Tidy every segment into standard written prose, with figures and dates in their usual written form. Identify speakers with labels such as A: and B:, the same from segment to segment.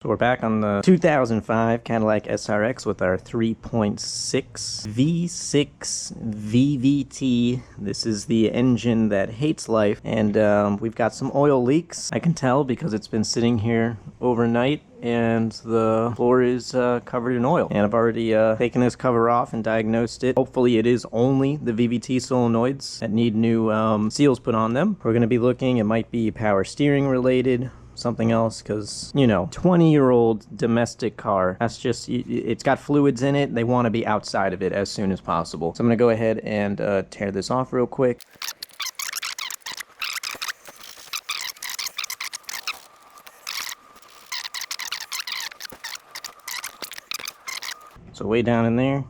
A: So we're back on the 2005 Cadillac SRX with our 3.6 V6 VVT. This is the engine that hates life, and we've got some oil leaks. I can tell because it's been sitting here overnight and the floor is covered in oil. And I've already taken this cover off and diagnosed it. Hopefully it is only the VVT solenoids that need new seals put on them. We're going to be looking, it might be power steering related, something else, because, you know, 20-year-old domestic car, that's just, it's got fluids in it. They want to be outside of it as soon as possible. So I'm going to go ahead and tear this off real quick. So way down in there,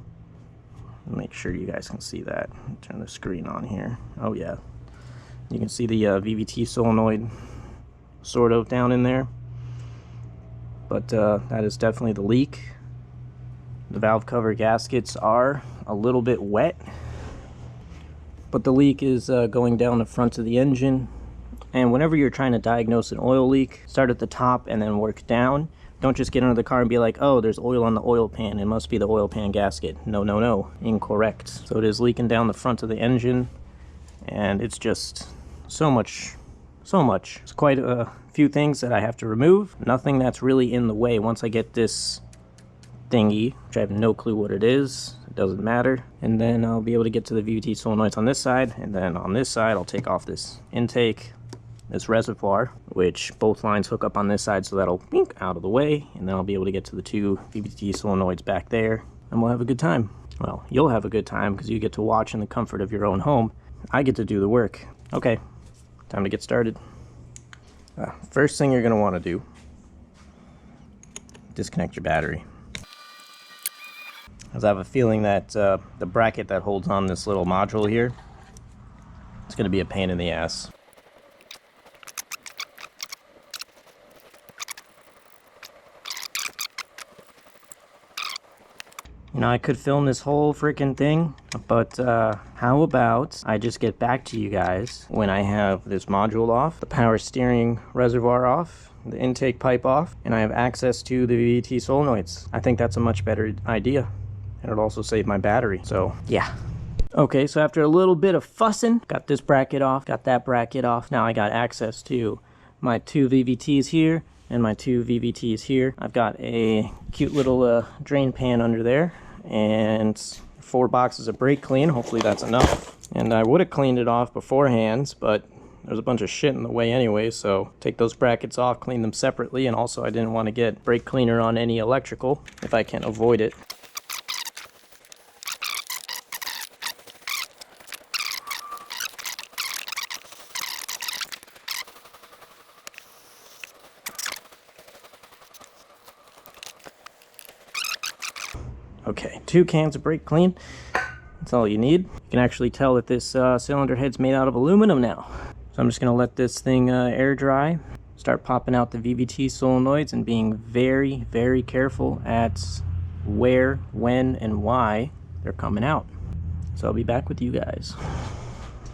A: make sure you guys can see that. Turn the screen on here. Oh yeah, you can see the VVT solenoid sort of down in there, but that is definitely the leak. The valve cover gaskets are a little bit wet, but the leak is going down the front of the engine. And whenever you're trying to diagnose an oil leak, start at the top and then work down. Don't just get into the car and be like, oh, there's oil on the oil pan, it must be the oil pan gasket. No, no, no, incorrect. So it is leaking down the front of the engine, and it's just so much. It's quite a few things that I have to remove. Nothing that's really in the way. Once I get this thingy, which I have no clue what it is, it doesn't matter, and then I'll be able to get to the VVT solenoids on this side, and then on this side I'll take off this intake, this reservoir, which both lines hook up on this side, so that'll bink out of the way, and then I'll be able to get to the two VVT solenoids back there, and we'll have a good time. Well, you'll have a good time because you get to watch in the comfort of your own home. I get to do the work. Okay. Time to get started. First thing you're going to want to do, disconnect your battery. As I have a feeling that the bracket that holds on this little module here, it's going to be a pain in the ass. You know, I could film this whole freaking thing, but how about I just get back to you guys when I have this module off, the power steering reservoir off, the intake pipe off, and I have access to the VVT solenoids. I think that's a much better idea, and it'll also save my battery, so yeah. Okay, so after a little bit of fussing, got this bracket off, got that bracket off. Now I got access to my two VVTs here and my two VVTs here. I've got a cute little drain pan under there and 4 boxes of brake clean. Hopefully that's enough. And I would have cleaned it off beforehand, but there's a bunch of shit in the way anyway, so take those brackets off, clean them separately, and also I didn't want to get brake cleaner on any electrical if I can avoid it. Okay, 2 cans of brake clean. That's all you need. You can actually tell that this cylinder head's made out of aluminum now. So I'm just going to let this thing air dry. Start popping out the VVT solenoids and being very, very careful at where, when, and why they're coming out. So I'll be back with you guys.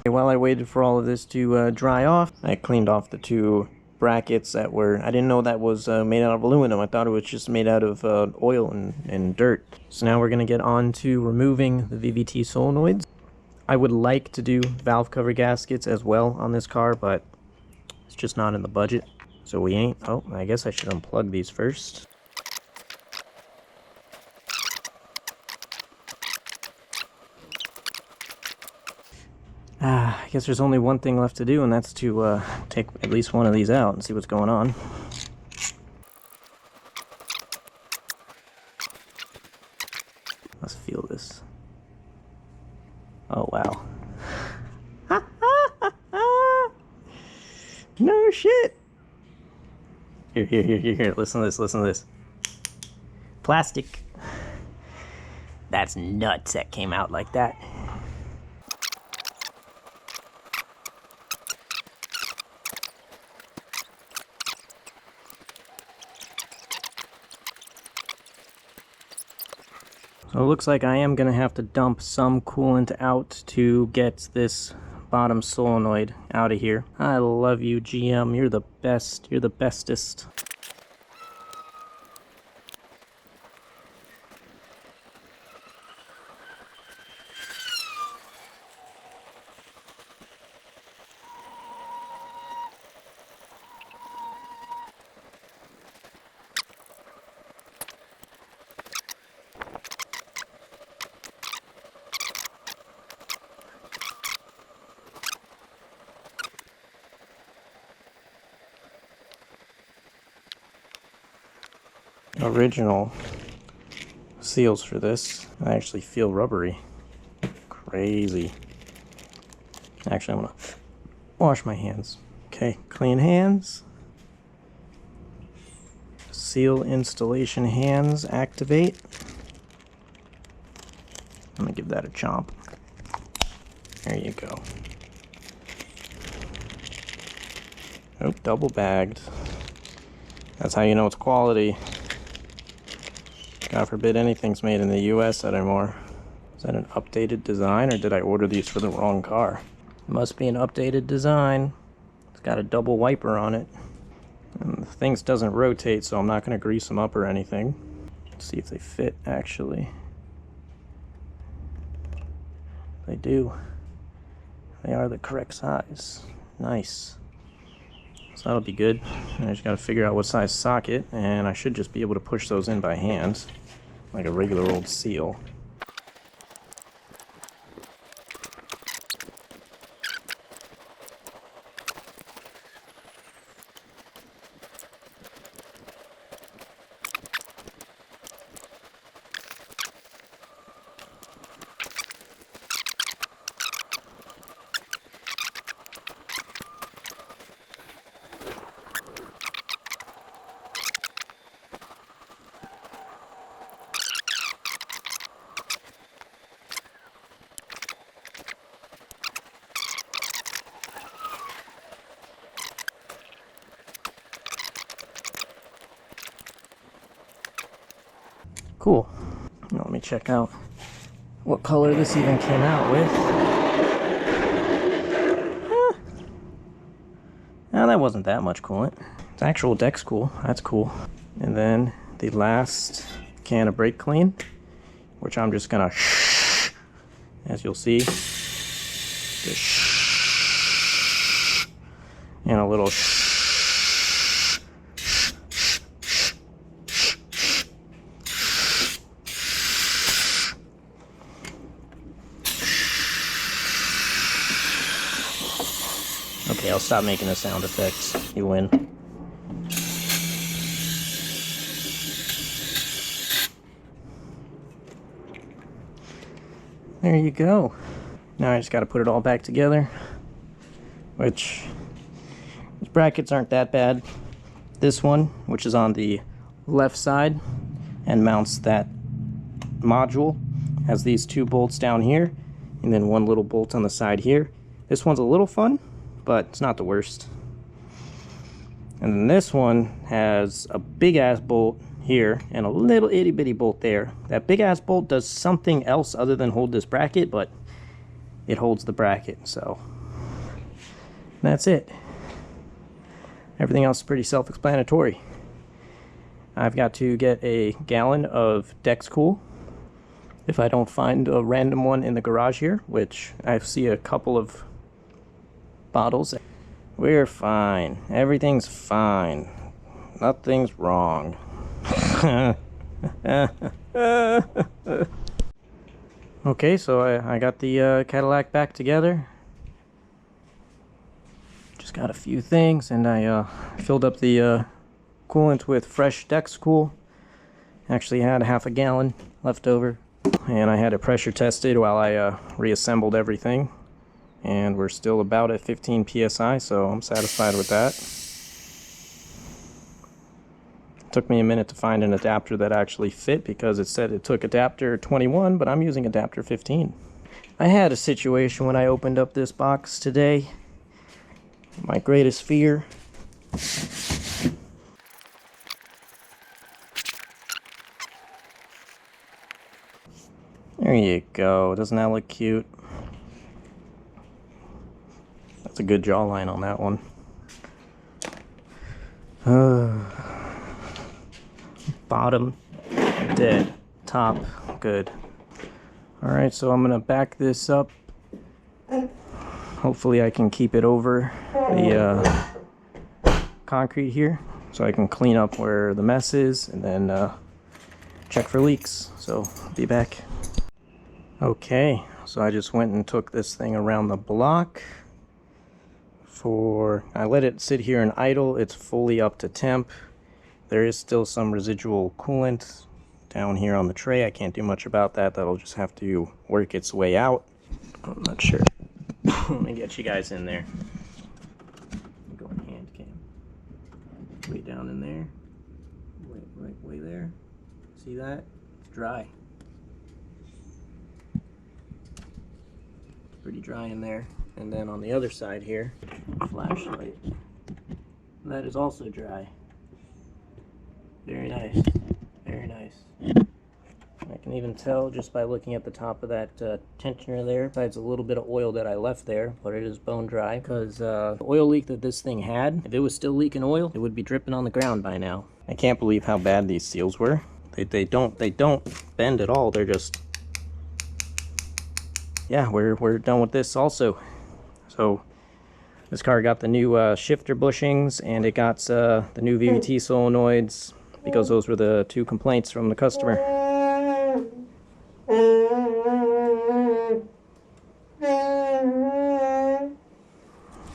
A: While I waited for all of this to dry off, I cleaned off the 2 brackets that were, I didn't know that was made out of aluminum. I thought it was just made out of oil and dirt. So now we're going to get on to removing the VVT solenoids. I would like to do valve cover gaskets as well on this car, but it's just not in the budget. So we ain't, oh, I guess I should unplug these first. I guess there's only one thing left to do, and that's to take at least one of these out and see what's going on. Let's feel this. Oh, wow. No shit. Here. Listen to this. Plastic. That's nuts that came out like that. So it looks like I am going to have to dump some coolant out to get this bottom solenoid out of here. I love you, GM. You're the best. You're the bestest. original seals for this. I actually feel rubbery. Crazy. Actually, I'm gonna wash my hands. Okay, clean hands. Seal installation hands activate. I'm gonna give that a chomp. There you go. Oh, double bagged. That's how you know it's quality. God forbid anything's made in the US anymore. Is that an updated design, or did I order these for the wrong car? It must be an updated design. It's got a double wiper on it. And the things doesn't rotate, so I'm not going to grease them up or anything. Let's see if they fit, actually. They do. They are the correct size. Nice. So that'll be good. I just got to figure out what size socket, and I should just be able to push those in by hand, like a regular old seal. Cool. Now let me check out what color this even came out with. Now that wasn't that much coolant. It's actual Dex Cool. That's cool. And then the last can of brake clean, which I'm just gonna shh, as you'll see, just shh, and a little shh. Okay, I'll stop making the sound effects. You win. There you go. Now I just got to put it all back together, which these brackets aren't that bad. This one, which is on the left side and mounts that module, has these two bolts down here and then one little bolt on the side here. This one's a little fun, but it's not the worst. And then this one has a big ass bolt here and a little itty bitty bolt there. That big ass bolt does something else other than hold this bracket, but it holds the bracket, so that's it. Everything else is pretty self-explanatory. I've got to get a gallon of Dex Cool if I don't find a random one in the garage here, which I see a couple of bottles. We're fine. Everything's fine. Nothing's wrong. Okay, so I got the Cadillac back together. Just got a few things, and I filled up the coolant with fresh Dex Cool. Actually had half a gallon left over, and I had it pressure tested while I reassembled everything. And we're still about at 15 psi, so I'm satisfied with that. It took me a minute to find an adapter that actually fit, because it said it took adapter 21, but I'm using adapter 15. I had a situation when I opened up this box today. My greatest fear. There you go. Doesn't that look cute? That's a good jawline on that one. Bottom, dead. Top, good. Alright, so I'm gonna back this up. Hopefully I can keep it over the concrete here, so I can clean up where the mess is, and then check for leaks. So, I'll be back. Okay, so I just went and took this thing around the block. I let it sit here and idle. It's fully up to temp, There is still some residual coolant down here on the tray. I can't do much about that. That'll just have to work its way out. I'm not sure. Let me get you guys in there. Go in hand cam. Way down in there. Way there. See that? It's dry. It's pretty dry in there. And then on the other side here, flashlight. That is also dry. Very nice. Very nice. I can even tell just by looking at the top of that tensioner there, besides a little bit of oil that I left there, but it is bone dry, because the oil leak that this thing had, if it was still leaking oil, it would be dripping on the ground by now. I can't believe how bad these seals were. They don't bend at all. They're just, yeah, we're done with this also. So this car got the new shifter bushings, and it got the new VVT solenoids, because those were the two complaints from the customer.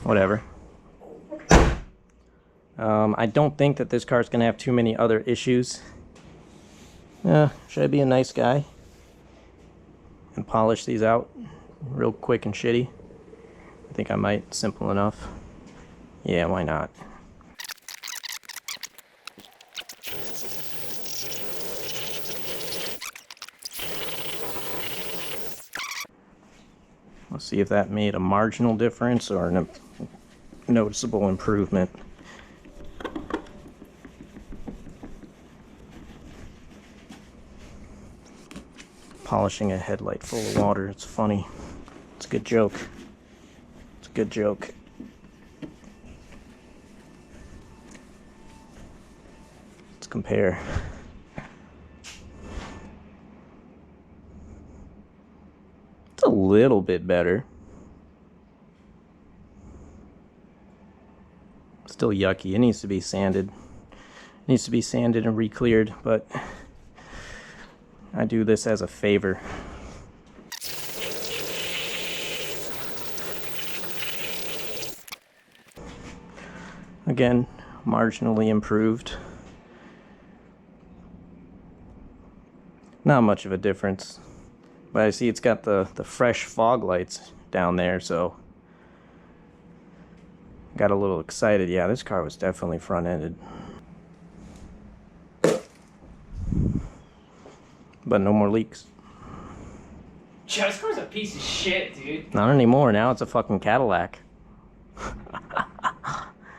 A: Whatever. I don't think that this car is going to have too many other issues. Should I be a nice guy and polish these out real quick and shitty? I think I might. Simple enough. Yeah, why not? Let's see if that made a marginal difference or a noticeable improvement. Polishing a headlight full of water, it's funny. It's a good joke. It's a good joke. Let's compare. It's a little bit better. Still yucky. It needs to be sanded. It needs to be sanded and re-cleared, but I do this as a favor. Again, marginally improved. Not much of a difference. But I see it's got the fresh fog lights down there, so got a little excited. Yeah, this car was definitely front-ended. But no more leaks.
B: Yeah, this car's a piece of shit, dude.
A: Not anymore. Now it's a fucking Cadillac.